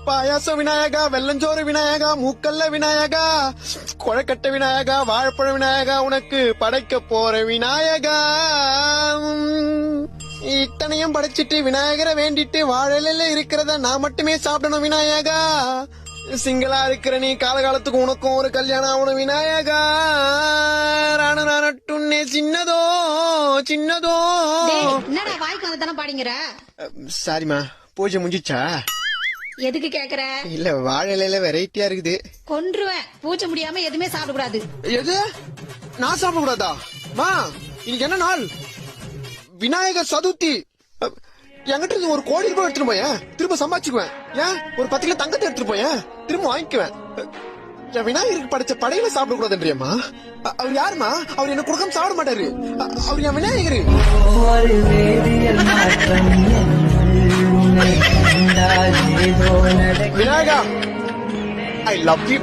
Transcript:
பாயாச விநாயகா, வெள்ளஞ்சோறு விநாயகா, மூக்கல்ல விநாயகா, கொழக்கட்டை விநாயகா, வாழைப்பழ விநாயகா, உனக்கு படைக்க போற விநாயகா. இத்தனையும் படைச்சிட்டு விநாயகரை வேண்டிட்டு வாழல இருக்கிறத நான் மட்டுமே சாப்பிடணும் விநாயகா. சிங்களா இருக்கிற நீ காலகாலத்துக்கு உனக்கும் ஒரு கல்யாணம் ஆகணும் விநாயகா. ராணட்டுன்னே சின்னதோ சின்னதோ. என்னடா வாய்க்கு வந்து பாடிங்கிற? சாரிமா, பூஜை முடிஞ்சிச்சா? எதுக்கு கேக்குற? இல்ல வாழையில வெரைட்டியா இருக்குது. கொன்றுவேன். பூஜை முடியாம எதுவுமே சாப்பிடக்கூடாது. எது? நான் சாப்பிடக்கூடாதா? மா, இன்னைக்கு என்ன நாள்? விநாயகர் சதுர்த்தி. என்கிட்ட இருந்து ஒரு கோடி ரூபாய் எடுத்துட்டு போயேன், திரும்ப சம்பாதிச்சுக்குவேன். ஏன் ஒரு 10 கிலோ தங்கத்தை எடுத்துட்டு போயேன், திரும்ப வாங்கிக்குவேன். என் விநாயகருக்கு படைச்ச படையில சாப்பிடக்கூடாதுன்றியம்மா. அவர் யாருமா? அவர் என்ன கொடுக்காம சாப்பிட மாட்டாரு. அவர் என் விநாயகரு. Vinayaka, I love you.